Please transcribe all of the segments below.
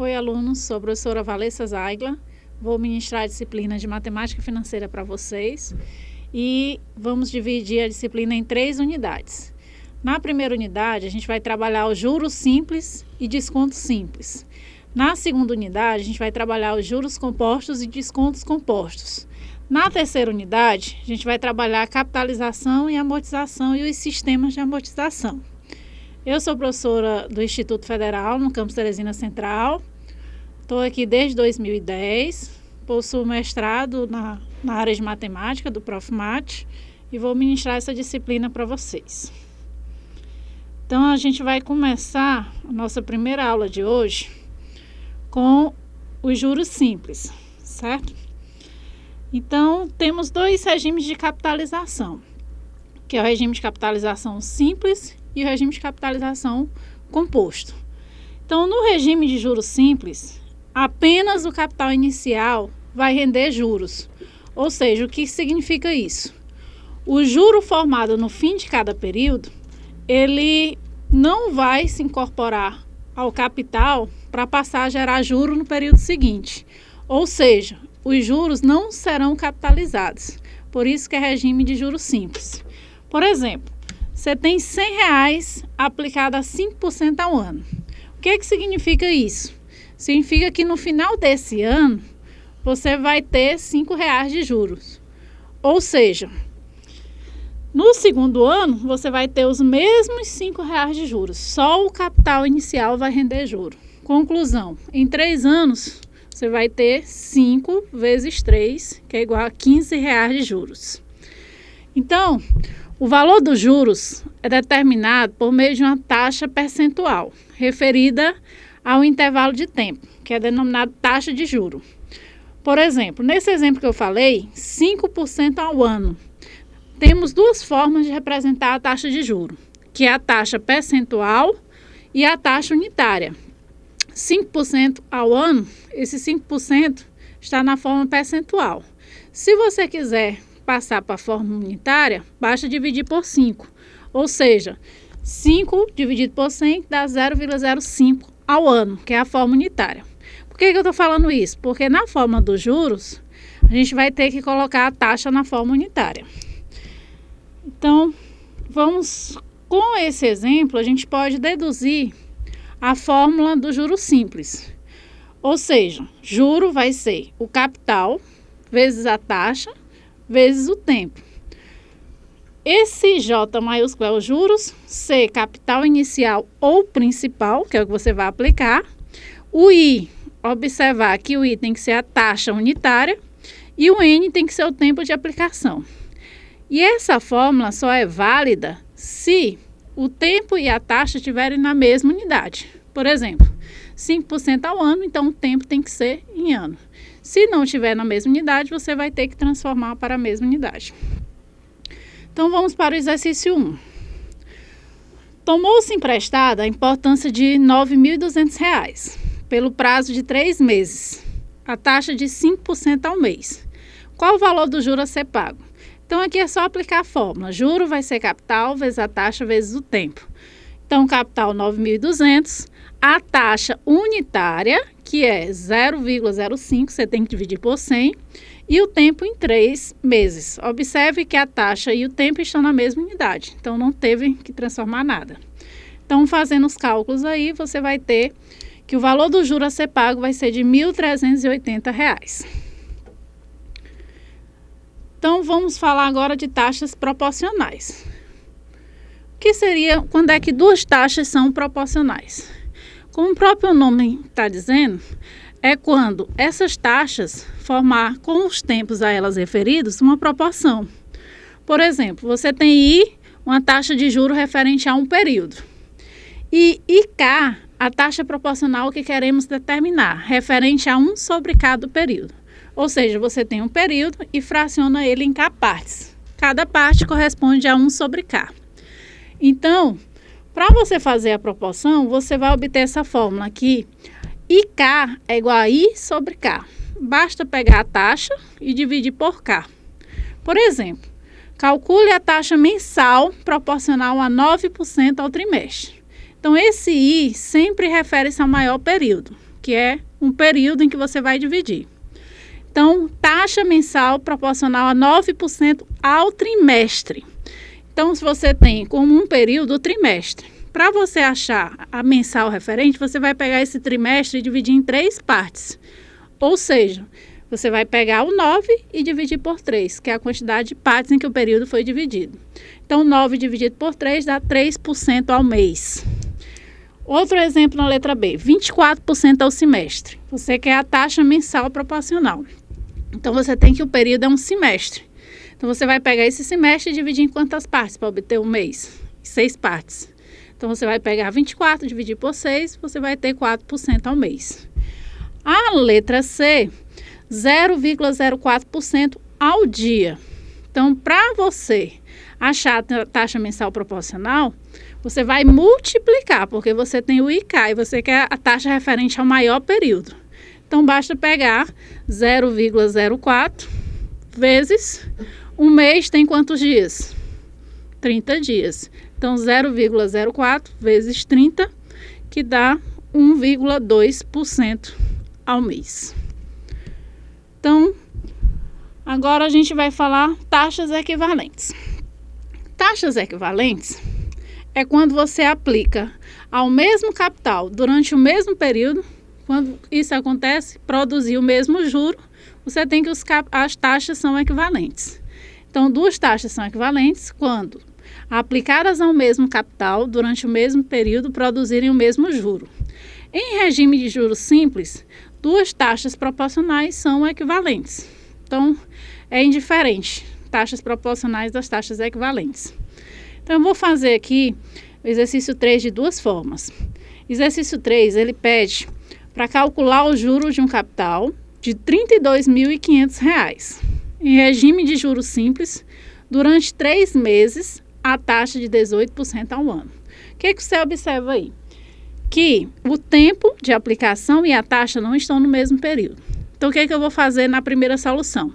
Oi, alunos, sou a professora Valessa Zaigla, vou ministrar a disciplina de Matemática Financeira para vocês e vamos dividir a disciplina em 3 unidades. Na primeira unidade, a gente vai trabalhar os juros simples e descontos simples. Na segunda unidade, a gente vai trabalhar os juros compostos e descontos compostos. Na terceira unidade, a gente vai trabalhar a capitalização e amortização e os sistemas de amortização. Eu sou professora do Instituto Federal, no campus Teresina Central. Estou aqui desde 2010, possuo mestrado na área de matemática do Profmat e vou ministrar essa disciplina para vocês. Então, a gente vai começar a nossa primeira aula de hoje com os juros simples, certo? Então, temos 2 regimes de capitalização, que é o regime de capitalização simples e o regime de capitalização composto. Então, no regime de juros simples, apenas o capital inicial vai render juros. Ou seja, o que significa isso? O juro formado no fim de cada período, ele não vai se incorporar ao capital para passar a gerar juro no período seguinte. Ou seja, os juros não serão capitalizados. Por isso que é regime de juros simples. Por exemplo, você tem R$100 aplicado a 5% ao ano. O que significa isso? Significa que no final desse ano, você vai ter R$5 de juros. Ou seja, no segundo ano, você vai ter os mesmos R$5 de juros. Só o capital inicial vai render juro. Conclusão, em 3 anos, você vai ter 5 vezes 3, que é igual a R$15 de juros. Então, o valor dos juros é determinado por meio de uma taxa percentual, referida ao intervalo de tempo, que é denominado taxa de juro. Por exemplo, nesse exemplo que eu falei, 5% ao ano. Temos 2 formas de representar a taxa de juro, que é a taxa percentual e a taxa unitária. 5% ao ano, esse 5% está na forma percentual. Se você quiser passar para a forma unitária, basta dividir por 5. Ou seja, 5 dividido por 100 dá 0,05 ao ano, que é a forma unitária. Por que eu estou falando isso? Porque na forma dos juros, a gente vai ter que colocar a taxa na forma unitária. Então, com esse exemplo, a gente pode deduzir a fórmula do juro simples. Ou seja, juro vai ser o capital vezes a taxa vezes o tempo. Esse J maiúsculo é os juros, C, capital inicial ou principal, que é o que você vai aplicar. O I, observar que o I tem que ser a taxa unitária e o N tem que ser o tempo de aplicação. E essa fórmula só é válida se o tempo e a taxa estiverem na mesma unidade. Por exemplo, 5% ao ano, então o tempo tem que ser em ano. Se não estiver na mesma unidade, você vai ter que transformar para a mesma unidade. Então, vamos para o exercício 1. Tomou-se emprestada a importância de R$ 9.200 pelo prazo de 3 meses, a taxa de 5% ao mês. Qual o valor do juro a ser pago? Então, aqui é só aplicar a fórmula. Juro vai ser capital vezes a taxa vezes o tempo. Então, capital 9.200, a taxa unitária, que é 0,05, você tem que dividir por 100, e o tempo em 3 meses. Observe que a taxa e o tempo estão na mesma unidade, então não teve que transformar nada. Então, fazendo os cálculos aí, você vai ter que o valor do juro a ser pago vai ser de R$ 1.380. Então, vamos falar agora de taxas proporcionais. O que seria quando é que 2 taxas são proporcionais? Como o próprio nome está dizendo, é quando essas taxas formar com os tempos a elas referidos uma proporção. Por exemplo, você tem I, uma taxa de juro referente a um período. E IK, a taxa proporcional que queremos determinar, referente a 1 sobre K do período. Ou seja, você tem um período e fraciona ele em K partes. Cada parte corresponde a 1 sobre K. Então, para você fazer a proporção, você vai obter essa fórmula aqui. IK é igual a I sobre K. Basta pegar a taxa e dividir por K. Por exemplo, calcule a taxa mensal proporcional a 9% ao trimestre. Então, esse I sempre refere-se ao maior período. que é um período em que você vai dividir. Então, taxa mensal proporcional a 9% ao trimestre. Então, se você tem como um período o trimestre, para você achar a mensal referente, você vai pegar esse trimestre e dividir em 3 partes. Ou seja, você vai pegar o 9 e dividir por 3, que é a quantidade de partes em que o período foi dividido. Então, 9 dividido por 3 dá 3% ao mês. Outro exemplo na letra B, 24% ao semestre. Você quer a taxa mensal proporcional. Então, você tem que o período é um semestre. Então, você vai pegar esse semestre e dividir em quantas partes para obter um mês? 6 partes. Então, você vai pegar 24, dividir por 6, você vai ter 4% ao mês. A letra C, 0,04% ao dia. Então, para você achar a taxa mensal proporcional, você vai multiplicar, porque você tem o IK e você quer a taxa referente ao maior período. Então, basta pegar 0,04 vezes um mês tem quantos dias? 30 dias. Então, 0,04 vezes 30, que dá 1,2% ao mês. Então, agora a gente vai falar taxas equivalentes. Taxas equivalentes é quando você aplica ao mesmo capital durante o mesmo período. Quando isso acontece, produzir o mesmo juro, você tem que as taxas são equivalentes. Então, 2 taxas são equivalentes quando aplicadas ao mesmo capital durante o mesmo período produzirem o mesmo juro. Em regime de juros simples, 2 taxas proporcionais são equivalentes. Então, é indiferente taxas proporcionais das taxas equivalentes. Então, eu vou fazer aqui o exercício 3 de 2 formas. Exercício 3, ele pede para calcular o juro de um capital de R$ 32.500. Em regime de juros simples, durante 3 meses, a taxa de 18% ao ano. O que você observa aí? Que o tempo de aplicação e a taxa não estão no mesmo período. Então, o que eu vou fazer na primeira solução?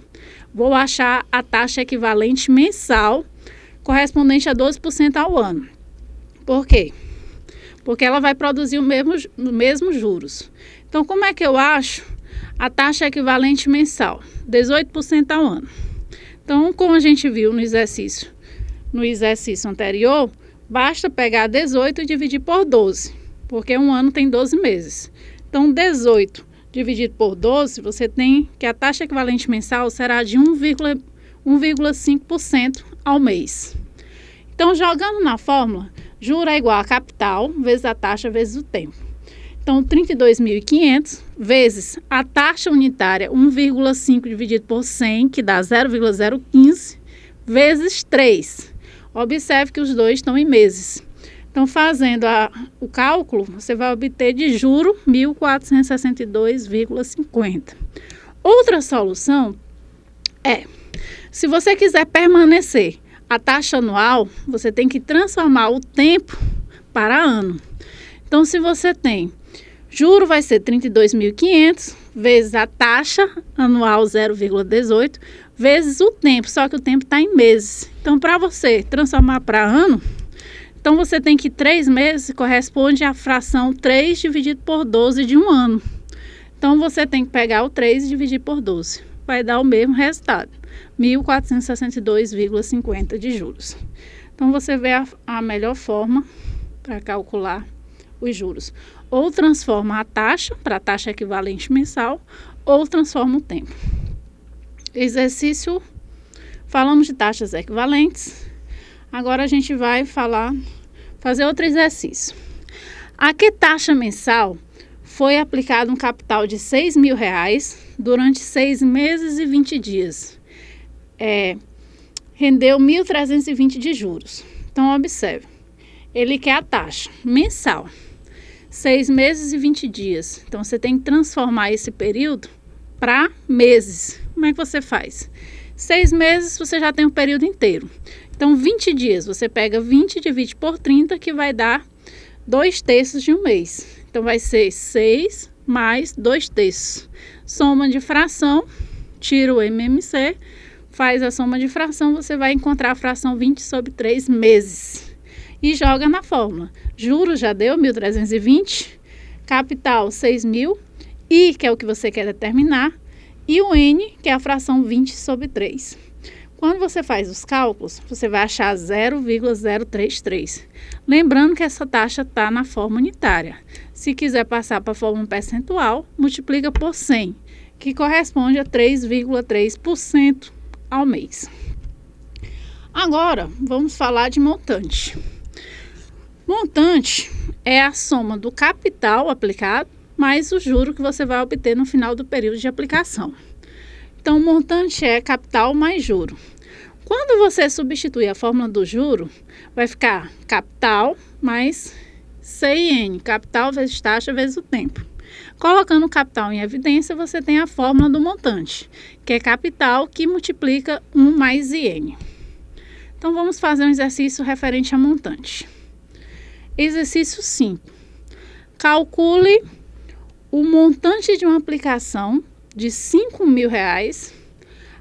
Vou achar a taxa equivalente mensal correspondente a 12% ao ano. Por quê? Porque ela vai produzir os mesmos juros. Então, como é que eu acho a taxa equivalente mensal? 18% ao ano. Então, como a gente viu no exercício anterior, basta pegar 18 e dividir por 12, porque um ano tem 12 meses. Então, 18 dividido por 12, você tem que a taxa equivalente mensal será de 1,5% ao mês. Então, jogando na fórmula, juro é igual a capital vezes a taxa vezes o tempo. Então, 32.500 vezes a taxa unitária 1,5 dividido por 100, que dá 0,015, vezes 3. Observe que os dois estão em meses. Então, fazendo o cálculo, você vai obter de juro 1.462,50. Outra solução é, se você quiser permanecer a taxa anual, você tem que transformar o tempo para ano. Então, se você tem juro, vai ser 32.500 vezes a taxa anual 0,18 vezes o tempo, só que o tempo está em meses. Então, para você transformar para ano, então você tem que 3 meses corresponde à fração 3 dividido por 12 de um ano. Então, você tem que pegar o 3 e dividir por 12. Vai dar o mesmo resultado, 1.462,50 de juros. Então, você vê a melhor forma para calcular os juros. Ou transforma a taxa para a taxa equivalente mensal, ou transforma o tempo. Exercício, falamos de taxas equivalentes. Agora a gente vai fazer outro exercício. A que taxa mensal foi aplicado um capital de R$6.000 durante 6 meses e 20 dias? Rendeu 1.320 de juros. Então, observe. Ele quer a taxa mensal. 6 meses e 20 dias. Então, você tem que transformar esse período para meses. Como é que você faz? 6 meses, você já tem um período inteiro. Então, 20 dias, você pega 20 e divide por 30, que vai dar 2/3 de um mês. Então, vai ser 6 mais 2/3. Soma de fração, tira o MMC, faz a soma de fração, você vai encontrar a fração 20 sobre 3 meses. E joga na fórmula. Juros já deu 1.320, capital 6.000, I, que é o que você quer determinar, e o N, que é a fração 20/3. Quando você faz os cálculos, você vai achar 0,033. Lembrando que essa taxa está na forma unitária. Se quiser passar para a forma percentual, multiplica por 100, que corresponde a 3,3% ao mês. Agora, vamos falar de montante. Montante é a soma do capital aplicado mais o juro que você vai obter no final do período de aplicação. Então, montante é capital mais juro. Quando você substituir a fórmula do juro, vai ficar capital mais CIN, capital vezes taxa vezes o tempo. Colocando o capital em evidência, você tem a fórmula do montante, que é capital que multiplica 1 mais IN. Então, vamos fazer um exercício referente a montante. Exercício 5. Calcule o montante de uma aplicação de R$5.000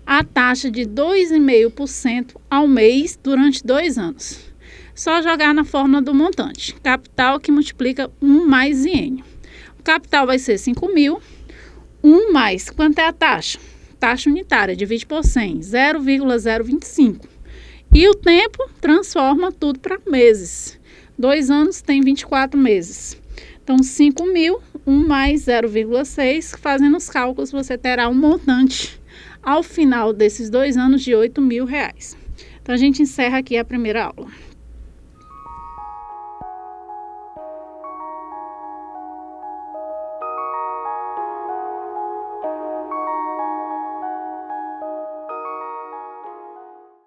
a taxa de 2,5% ao mês durante 2 anos. Só jogar na fórmula do montante. Capital que multiplica 1 mais IN. O capital vai ser 5.000. 1 mais, quanto é a taxa? Taxa unitária, divide por 100, 0,025. E o tempo transforma tudo para meses. 2 anos tem 24 meses. Então, 5.000, 1 mais 0,6, fazendo os cálculos, você terá um montante ao final desses 2 anos de R$8.000. Então, a gente encerra aqui a primeira aula.